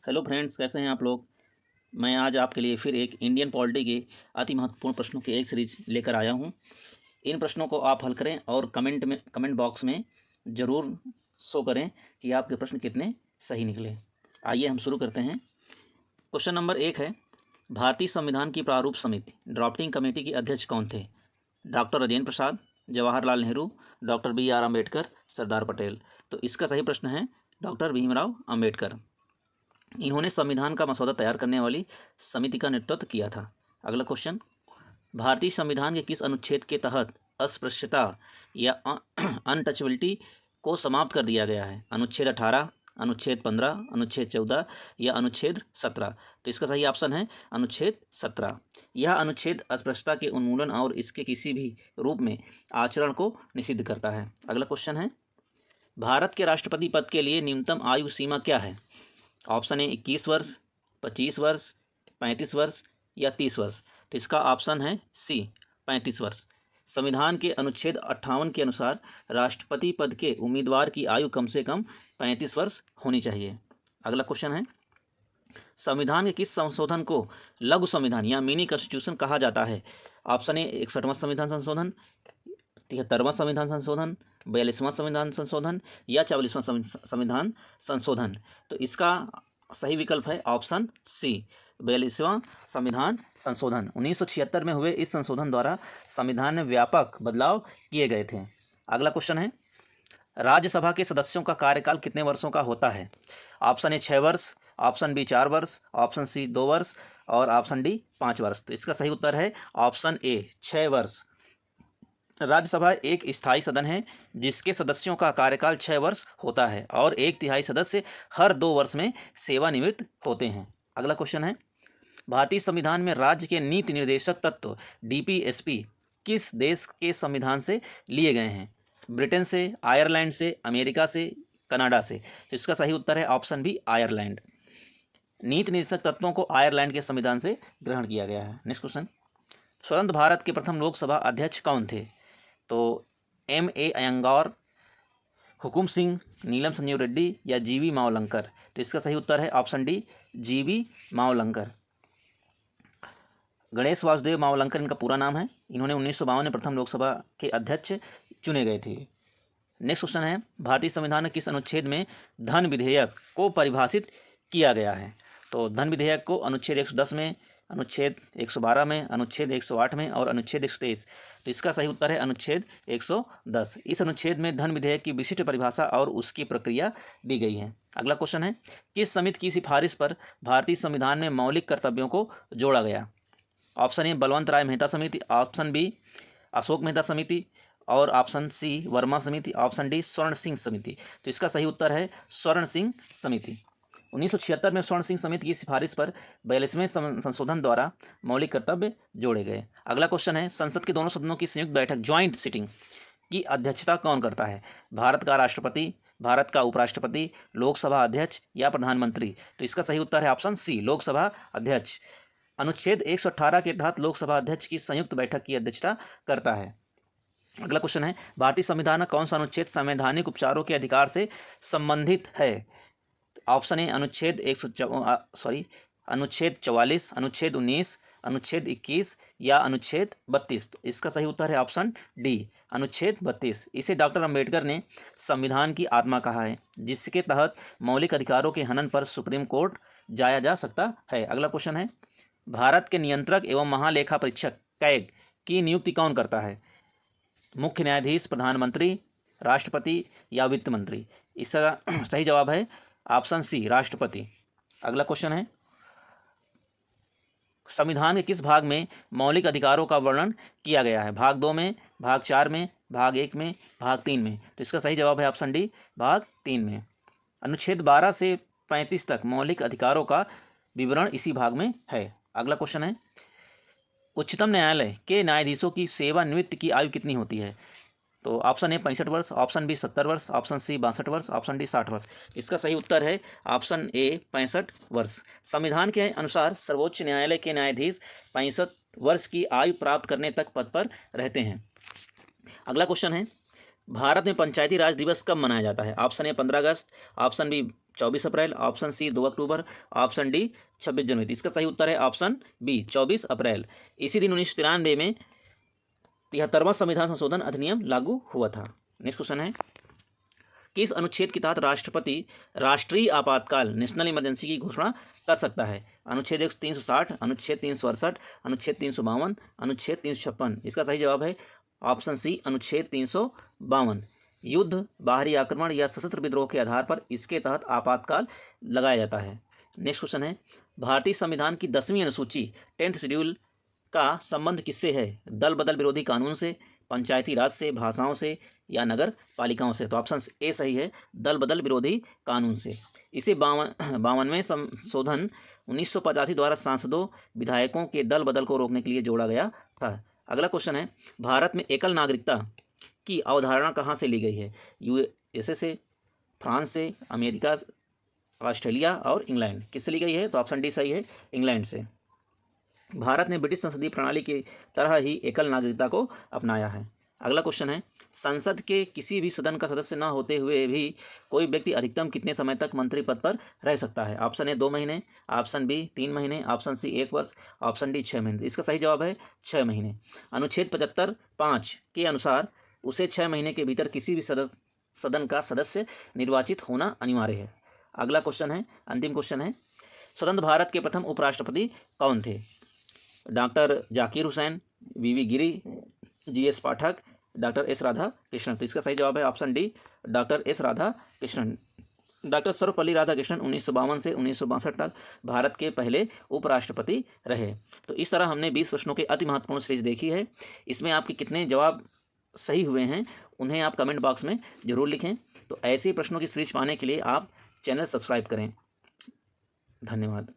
Hello friends, कैसे हैं आप लोग। मैं आज आपके लिए फिर एक इंडियन पॉलिटी के अति महत्वपूर्ण प्रश्नों की एक सीरीज लेकर आया हूं। इन प्रश्नों को आप हल करें और कमेंट बॉक्स में ज़रूर शो करें कि आपके प्रश्न कितने सही निकले। आइए हम शुरू करते हैं। क्वेश्चन नंबर 1 है, भारतीय संविधान की प्रारूप समिति ड्राफ्टिंग कमेटी के अध्यक्ष कौन थे? Doctor Rajendra Prasad, Jawaharlal Nehru, doctor B.R. Ambedkar, Sardar Patel. तो इसका सही प्रश्न है डॉक्टर भीमराव अम्बेडकर। इन्होंने संविधान का मसौदा तैयार करने वाली समिति का नेतृत्व किया था। अगला क्वेश्चन, भारतीय संविधान के किस अनुच्छेद के तहत अस्पृश्यता या अनटचेबिलिटी को समाप्त कर दिया गया है? अनुच्छेद 18, अनुच्छेद 15, अनुच्छेद 14 या अनुच्छेद 17? तो इसका सही ऑप्शन है अनुच्छेद 17। यह अनुच्छेद अस्पृश्यता के उन्मूलन और इसके किसी भी रूप में आचरण को निषिद्ध करता है। अगला क्वेश्चन है, भारत के राष्ट्रपति पद के लिए न्यूनतम आयु सीमा क्या है? ऑप्शन ए 21 वर्ष, 25 वर्ष, 35 वर्ष या 30 वर्ष? तो इसका ऑप्शन है सी 35 वर्ष। संविधान के अनुच्छेद 58 के अनुसार राष्ट्रपति पद के उम्मीदवार की आयु कम से कम 35 वर्ष होनी चाहिए। अगला क्वेश्चन है, संविधान के किस संशोधन को लघु संविधान या मिनी कॉन्स्टिट्यूशन कहा जाता है? ऑप्शन ए 61वां संविधान संशोधन, 73वां संविधान संशोधन, 42वां संविधान संशोधन या 44वां संविधान संशोधन? तो इसका सही विकल्प है ऑप्शन सी 42वां संविधान संशोधन। 1976 में हुए इस संशोधन द्वारा संविधान में व्यापक बदलाव किए गए थे। अगला क्वेश्चन है, राज्यसभा के सदस्यों का कार्यकाल कितने वर्षों का होता है? ऑप्शन ए 6 वर्ष, ऑप्शन बी 4 वर्ष, ऑप्शन सी 2 वर्ष और ऑप्शन डी 5 वर्ष। तो इसका सही उत्तर है ऑप्शन ए 6 वर्ष। राज्यसभा एक स्थायी सदन है जिसके सदस्यों का कार्यकाल 6 वर्ष होता है और 1/3 सदस्य हर 2 वर्ष में सेवानिवृत्त होते हैं। अगला क्वेश्चन है, भारतीय संविधान में राज्य के नीति निर्देशक तत्व DPSP किस देश के संविधान से लिए गए हैं? ब्रिटेन से, आयरलैंड से, अमेरिका से, कनाडा से? तो इसका सही उत्तर है ऑप्शन बी आयरलैंड। नीति निर्देशक तत्वों को आयरलैंड के संविधान से ग्रहण किया गया है। नेक्स्ट क्वेश्चन, स्वतंत्र भारत के प्रथम लोकसभा अध्यक्ष कौन थे? तो M.A. अयंगार, हुकुम सिंह, नीलम संजीव रेड्डी या G.V. मावलंकर? तो इसका सही उत्तर है option D G.V. Mavalankar. Ganesh Vasudev Mavalankar इनका पूरा नाम है। इन्होंने 1952 में प्रथम लोकसभा के अध्यक्ष चुने गए थे। नेक्स्ट क्वेश्चन है, भारतीय संविधान के किस अनुच्छेद में धन विधेयक को परिभाषित किया गया है? तो धन विधेयक को अनुच्छेद 110 में, अनुच्छेद 112 में, अनुच्छेद 108 में और अनुच्छेद 123? तो इसका सही उत्तर है अनुच्छेद 110। इस अनुच्छेद में धन विधेयक की विशिष्ट परिभाषा और उसकी प्रक्रिया दी गई है। अगला क्वेश्चन है, किस समिति की सिफारिश पर भारतीय संविधान में मौलिक कर्तव्यों को जोड़ा गया? ऑप्शन ए बलवंत राय मेहता समिति, ऑप्शन बी अशोक मेहता समिति और ऑप्शन सी वर्मा समिति, ऑप्शन डी स्वर्ण सिंह समिति? तो इसका सही उत्तर है स्वर्ण सिंह समिति। 1976 में स्वर्ण सिंह समिति की सिफारिश पर 42वें संशोधन द्वारा मौलिक कर्तव्य जोड़े गए। अगला क्वेश्चन है, संसद के दोनों सदनों की संयुक्त बैठक ज्वाइंट सिटिंग की अध्यक्षता कौन करता है? भारत का राष्ट्रपति, भारत का उपराष्ट्रपति, लोकसभा अध्यक्ष या प्रधानमंत्री? तो इसका सही उत्तर है ऑप्शन सी लोकसभा अध्यक्ष। अनुच्छेद 118 के तहत लोकसभा अध्यक्ष की संयुक्त बैठक की अध्यक्षता करता है। अगला क्वेश्चन है, भारतीय संविधान का कौन सा अनुच्छेद संवैधानिक उपचारों के अधिकार से संबंधित है? ऑप्शन ए अनुच्छेद अनुच्छेद 44, अनुच्छेद 19, अनुच्छेद 21 या अनुच्छेद 32? तो इसका सही उत्तर है ऑप्शन डी अनुच्छेद 32। इसे डॉक्टर अंबेडकर ने संविधान की आत्मा कहा है जिसके तहत मौलिक अधिकारों के हनन पर सुप्रीम कोर्ट जाया जा सकता है। अगला क्वेश्चन है, भारत के नियंत्रक एवं महालेखा परीक्षक कैग की नियुक्ति कौन करता है? मुख्य न्यायाधीश, प्रधानमंत्री, राष्ट्रपति या वित्त मंत्री? इसका सही जवाब है ऑप्शन सी राष्ट्रपति। अगला क्वेश्चन है, संविधान के किस भाग में मौलिक अधिकारों का वर्णन किया गया है? भाग 2 में, भाग 4 में, भाग 1 में, भाग 3 में? तो इसका सही जवाब है ऑप्शन डी भाग 3 में। अनुच्छेद 12 से 35 तक मौलिक अधिकारों का विवरण इसी भाग में है। अगला क्वेश्चन है, उच्चतम न्यायालय के न्यायाधीशों की सेवानिवृत्ति की आयु कितनी होती है? तो ऑप्शन ए 65 वर्ष, ऑप्शन बी 70 वर्ष, ऑप्शन सी 62 वर्ष, ऑप्शन डी 60 वर्ष? इसका सही उत्तर है ऑप्शन ए 65 वर्ष। संविधान के अनुसार सर्वोच्च न्यायालय के न्यायाधीश 65 वर्ष की आयु प्राप्त करने तक पद पर रहते हैं। अगला क्वेश्चन है, भारत में पंचायती राज दिवस कब मनाया जाता है? ऑप्शन ए 15 अगस्त, ऑप्शन बी 24 अप्रैल, ऑप्शन सी 2 अक्टूबर, ऑप्शन डी 26 जनवरी। इसका सही उत्तर है ऑप्शन बी 24 अप्रैल। इसी दिन 1993 में 73वां संविधान संशोधन अधिनियम लागू हुआ था। नेक्स्ट क्वेश्चन है, किस अनुच्छेद के तहत राष्ट्रपति राष्ट्रीय आपातकाल नेशनल इमरजेंसी की घोषणा कर सकता है? अनुच्छेद 360, अनुच्छेद 368, अनुच्छेद 352, अनुच्छेद 356। इसका सही जवाब है ऑप्शन सी अनुच्छेद 352। युद्ध, बाहरी आक्रमण या सशस्त्र विद्रोह के आधार पर इसके तहत आपातकाल लगाया जाता है। नेक्स्ट क्वेश्चन है, भारतीय संविधान की 10वीं अनुसूची 10th शेड्यूल का संबंध किससे है? दल बदल विरोधी कानून से, पंचायती राज से, भाषाओं से या नगर पालिकाओं से? तो ऑप्शन ए सही है, दल बदल विरोधी कानून से। इसे 52वें संशोधन 1985 द्वारा सांसदों विधायकों के दल बदल को रोकने के लिए जोड़ा गया था। अगला क्वेश्चन है, भारत में एकल नागरिकता की अवधारणा कहाँ से ली गई है? यूएसए से, फ्रांस से, अमेरिका, ऑस्ट्रेलिया और इंग्लैंड। किससे ली गई है? तो ऑप्शन डी सही है, इंग्लैंड से। भारत ने ब्रिटिश संसदीय प्रणाली की तरह ही एकल नागरिकता को अपनाया है। अगला क्वेश्चन है, संसद के किसी भी सदन का सदस्य न होते हुए भी कोई व्यक्ति अधिकतम कितने समय तक मंत्री पद पर रह सकता है? ऑप्शन ए 2 महीने, ऑप्शन बी 3 महीने, ऑप्शन सी 1 वर्ष, ऑप्शन डी 6 महीने। इसका सही जवाब है 6 महीने। अनुच्छेद 75(5) के अनुसार उसे 6 महीने के भीतर किसी भी सदन का सदस्य निर्वाचित होना अनिवार्य है। अगला क्वेश्चन है, अंतिम क्वेश्चन है, स्वतंत्र भारत के प्रथम उपराष्ट्रपति कौन थे? डॉक्टर जाकिर हुसैन, वीवी गिरी, जीएस पाठक, डॉक्टर एस राधा कृष्णन। तो इसका सही जवाब है option D doctor S Radha Krishnan. Doctor Sarvepalli Radhakrishnan 1952 से 1962 तक भारत के पहले उपराष्ट्रपति रहे। तो इस तरह हमने 20 प्रश्नों के अति महत्वपूर्ण सीरीज देखी है। इसमें आपके कितने जवाब सही हुए हैं उन्हें आप कमेंट बॉक्स में जरूर लिखें। तो ऐसे प्रश्नों की सीरीज पाने के लिए आप चैनल सब्सक्राइब करें। धन्यवाद।